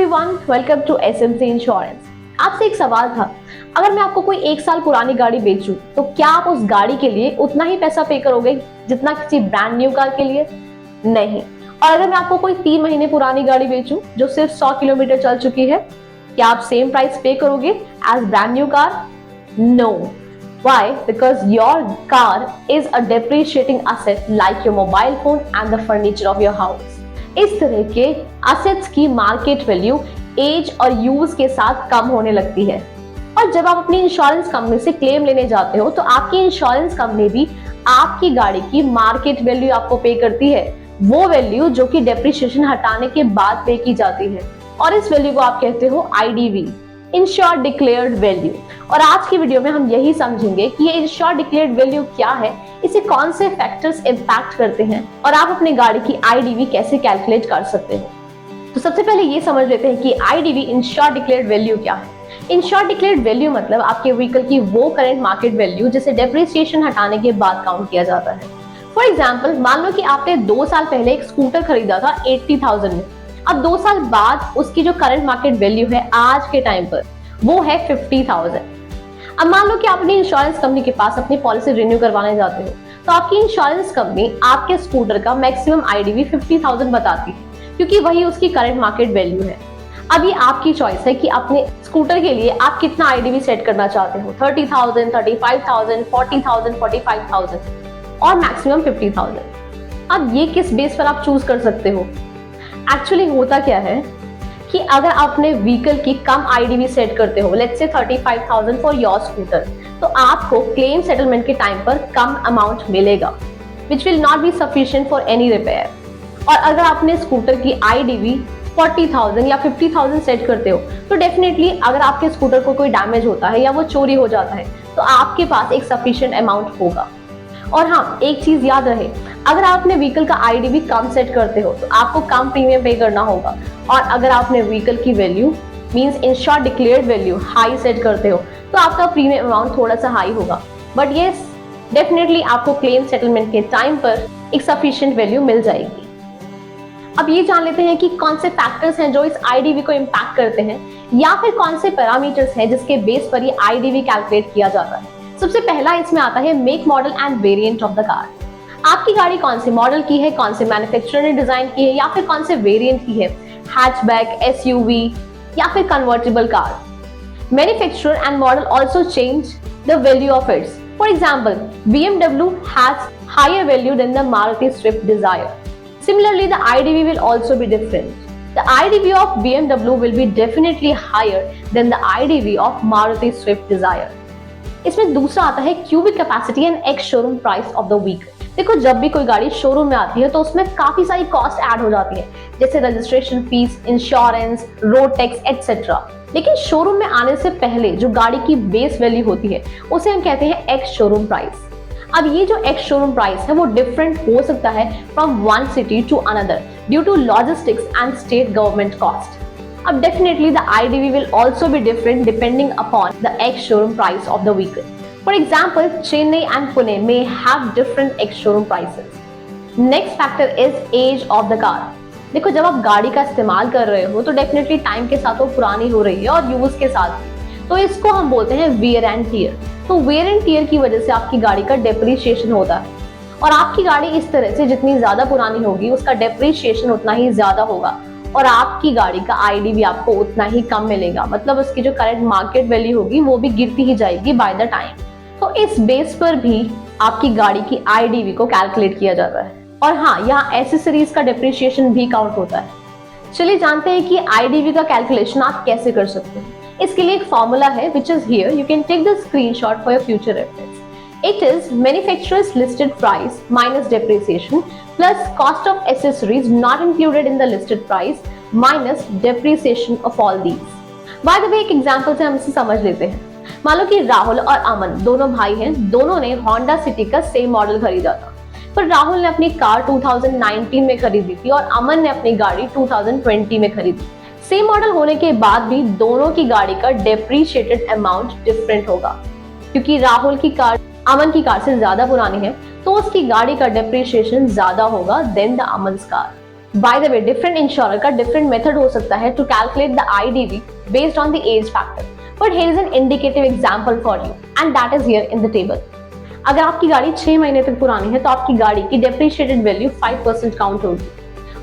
Everyone, welcome to SMC insurance. आपसे एक सवाल था, अगर मैं आपको कोई 1 साल पुरानी गाड़ी बेचूं, तो क्या आप उस गाड़ी के लिए उतना ही पैसा पे करोगे जितना किसी ब्रांड न्यू कार के लिए? नहीं। और अगर मैं आपको कोई 3 महीने पुरानी गाड़ी बेचूं जो सिर्फ 100 किलोमीटर चल चुकी है, क्या आप सेम प्राइस पे करोगे as brand new car? No. Why? Because your car is a depreciating asset like your mobile phone and the furniture of your house. इस तरह के assets की मार्केट वैल्यू एज और यूज के साथ कम होने लगती है। और जब आप अपनी इंश्योरेंस कंपनी से क्लेम लेने जाते हो तो आपकी इंश्योरेंस कंपनी भी आपकी गाड़ी की मार्केट वैल्यू आपको पे करती है, वो वैल्यू जो कि डेप्रिसिएशन हटाने के बाद पे की जाती है, और इस वैल्यू को आप कहते हो IDV, इंश्योर्ड डिक्लेयर्ड वैल्यू। और आज की वीडियो में हम यही समझेंगे कि ये इंश्योर्ड डिक्लेयर्ड वैल्यू क्या है, इसे कौन से फैक्टर्स इंपैक्ट करते हैं और आप अपनी गाड़ी की IDV कैसे कैलकुलेट कर सकते हो। तो सबसे पहले ये समझ लेते हैं कि IDV इंश्योर्ड डिक्लेयर्ड वैल्यू क्या है। इंश्योर्ड डिक्लेयर्ड वैल्यू मतलब आपके व्हीकल की वो करंट मार्केट वैल्यू जिसे डेप्रिसिएशन हटाने के बाद काउंट किया जाता है। फॉर एग्जाम्पल, मान लो कि आपने 2 साल पहले एक स्कूटर खरीदा था 80,000 में। अब 2 साल बाद उसकी जो करंट मार्केट वैल्यू है आज के टाइम पर वो है 50,000। अब मान लो कि आप अपनी इंश्योरेंस कंपनी के पास अपनी पॉलिसी रिन्यू करवाने जाते हो, तो आपकी इंश्योरेंस कंपनी आपके स्कूटर का मैक्सिमम IDV 50,000 बताती है, क्योंकि वही उसकी करंट मार्केट वैल्यू है। अब ये आपकी चॉइस है कि अपने स्कूटर के लिए आप कितना IDV सेट करना चाहते हो, 30,000, 35,000, 40,000, 45,000 और मैक्सिमम 50,000। अब ये किस बेस पर आप चूज कर सकते हो? एक्चुअली होता क्या है कि अगर आप अपने व्हीकल की कम IDV सेट करते हो, let's say 35,000 for your scooter, तो आपको क्लेम सेटलमेंट के टाइम पर कम अमाउंट मिलेगा, which will not be sufficient for any repair. और अगर आप अपने स्कूटर की IDV 40,000 या 50,000 सेट करते हो, तो डेफिनेटली अगर आपके स्कूटर को कोई डैमेज होता है या वो चोरी हो जाता है, तो आपके पास एक सफिशिएंट अमाउंट होगा। और हाँ, एक चीज याद रहे, अगर आप अपने व्हीकल का IDV कम सेट करते हो तो आपको कम प्रीमियम पे करना होगा। और अगर आप अपने व्हीकल की value means insured declared value high set करते हो तो आपका प्रीमियम अमाउंट थोड़ा सा हाई होगा, बट यस, डेफिनेटली आपको क्लेम सेटलमेंट के टाइम पर एक सफिशिएंट वैल्यू मिल जाएगी। अब ये जान लेते हैं कि कौन से फैक्टर्स हैं जो इस IDV को इम्पैक्ट करते हैं, या फिर कौन से पैरामीटर्स हैं जिसके बेस पर ये IDV कैलकुलेट किया जाता है। सबसे पहला इसमें आता है make, model end variant of the car. आपकी गाड़ी कौन से मॉडल की है, कौन से मैन्युफैक्चरर ने डिजाइन की है, या फिर कौन से वेरिएंट की है, हैचबैक, SUV या फिर convertible car. Manufacturer and model also change the value of its. For example, BMW has higher value than the Maruti Swift Dzire. Similarly, the IDV will also be different. The IDV of BMW will be definitely higher than the IDV of Maruti Swift Dzire. इसमें दूसरा आता है cubic capacity and ex showroom price of the vehicle. देखो, जब भी कोई गाड़ी showroom में आती है तो उसमें काफी सारी कॉस्ट ऐड हो जाती है, जैसे registration fees, insurance, road tax etcetera. लेकिन शोरूम में आने से पहले जो गाड़ी की बेस वैल्यू होती है उसे हम कहते हैं एक्स शोरूम प्राइस। अब ये जो एक्स शोरूम प्राइस है वो डिफरेंट हो सकता है from one city to another due to logistics and state government cost. अब definitely the IDV will also be different depending upon the ex-showroom price of the vehicle. For example, Chennai and Pune may have different ex-showroom prices. Next factor is age of the car. देखो, जब आप गाड़ी का इस्तेमाल कर रहे हो तो डेफिनेटली टाइम के साथ वो पुरानी हो रही है और यूज के साथ, तो इसको हम बोलते हैं वेयर एंड टियर। तो वेयर एंड टियर की वजह से आपकी गाड़ी का डेप्रिसिएशन होता है, और आपकी गाड़ी इस तरह से जितनी ज्यादा पुरानी होगी उसका डेप्रिसिएशन उतना ही ज्यादा होगा, और आपकी गाड़ी का IDV आपको उतना ही कम मिलेगा। मतलब उसकी जो करंट मार्केट वैल्यू होगी वो भी गिरती ही जाएगी बाय द टाइम। तो इस बेस पर भी आपकी गाड़ी की IDV को कैलकुलेट किया जाता है। और हाँ, यहाँ एसेसरीज का डेप्रिसिएशन भी काउंट होता है। चलिए जानते हैं कि IDV का कैलकुलेशन आप कैसे कर सकते हैं। इसके लिए एक फॉर्मूला है which is here, you can take the screenshot for your future reference. It is manufacturer's listed price minus depreciation plus cost of accessories not included in the listed price minus depreciation of all these. By the way, एक example से हम इसे समझ लेते हैं। मान लो कि राहुल और अमन दोनों भाई हैं, दोनों ने होंडा सिटी का सेम मॉडल खरीदा था, पर राहुल ने अपनी कार 2019 में खरीदी थी और अमन ने अपनी गाड़ी 2020 में खरीदी। सेम मॉडल होने के बाद भी दोनों की गाड़ी का डेप्रीशिएटेड अमाउंट डिफरेंट होगा, क्योंकि राहुल की कार अमन की कार से ज्यादा पुरानी है, तो उसकी गाड़ी का डेप्रिसिएशन ज्यादा होगा देन द अमन्स car. By the way different insurer का डिफरेंट मेथड हो सकता है to calculate the IDV based on the age factor, but here is an indicative example for you and that is here in the table. अगर आपकी गाड़ी 6 महीने तक पुरानी है तो आपकी गाड़ी की डेप्रिशिएटेड वैल्यू 5% काउंट होगी,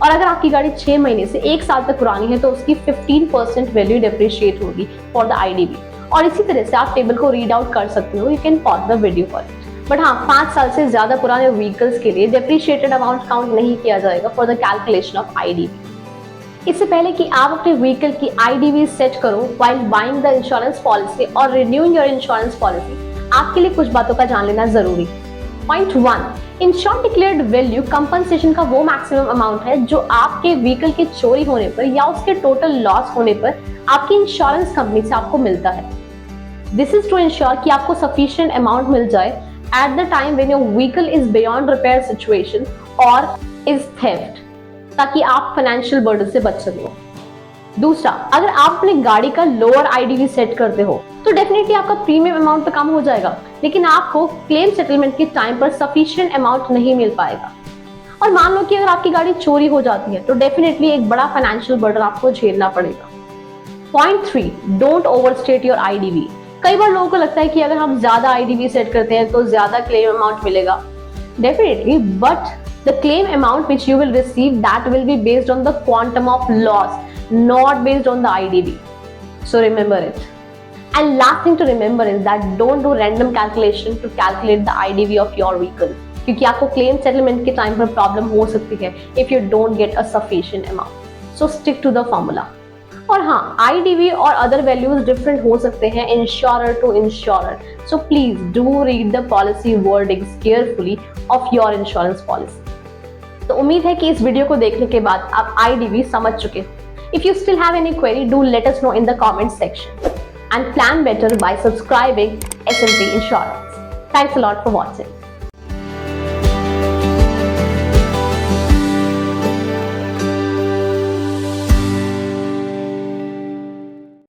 और अगर आपकी गाड़ी 6 महीने से 1 साल तक पुरानी है तो उसकी 15% वैल्यू डेप्रिशिएट होगी फॉर द आईडीवी। और इसी तरह से आप टेबल को रीड आउट कर सकते हो, you can pause the video for it. But हाँ, 5 साल से ज्यादा पुराने व्हीकल्स के लिए डेप्रिशिएटेड अमाउंट काउंट नहीं किया जाएगा for the calculation of IDV. इससे पहले कि आप अपने व्हीकल की आईडीवी सेट करो while buying the insurance policy और रिन्यूइंग योर इंश्योरेंस पॉलिसी, आपके लिए कुछ बातों का जान लेना जरूरी। Point 1, insured declared value compensation का वो मैक्सिमम अमाउंट है जो आपके व्हीकल के चोरी होने पर या उसके टोटल लॉस होने पर आपकी इंश्योरेंस कंपनी से आपको मिलता है। दिस इज टू इंश्योर कि आपको सफिशिएंट अमाउंट मिल जाए at the time when your vehicle is beyond repair situation or is theft, ताकि आप फाइनेंशियल बर्डन से बच सको। दूसरा, अगर आप अपनी गाड़ी का लोअर आईडीवी सेट करते हो तो डेफिनेटली आपका प्रीमियम अमाउंट तो कम हो जाएगा, लेकिन आपको क्लेम सेटलमेंट के टाइम पर सफिशिएंट अमाउंट नहीं मिल पाएगा। और मान लो कि अगर आपकी गाड़ी चोरी हो जाती है तो डेफिनेटली एक बड़ा फाइनेंशियल बर्डन आपको झेलना पड़ेगा। Point 3, don't overstate your IDV. कई बार लोगों को लगता है कि अगर हम ज्यादा आईडीवी सेट करते हैं तो ज्यादा क्लेम अमाउंट मिलेगा। Definitely, but the claim amount which you will receive that will be based on the quantum of loss, not based on the IDV. So remember it. And last thing to remember is that don't do random calculation to calculate the IDV of your vehicle, क्योंकि आपको claim settlement के time पर problem हो सकती है if you don't get a sufficient amount. So stick to the formula. और हाँ, IDV और अदर वैल्यूज डिफरेंट हो सकते हैं insurer to insurer, so please do read the policy wordings carefully of your insurance policy. तो उम्मीद है कि इस वीडियो को देखने के बाद आप आईडीवी समझ चुके हो। If you still have any query, do let us know in the comment section and plan better bye subscribing SMP Insurance. Thanks a lot for watching.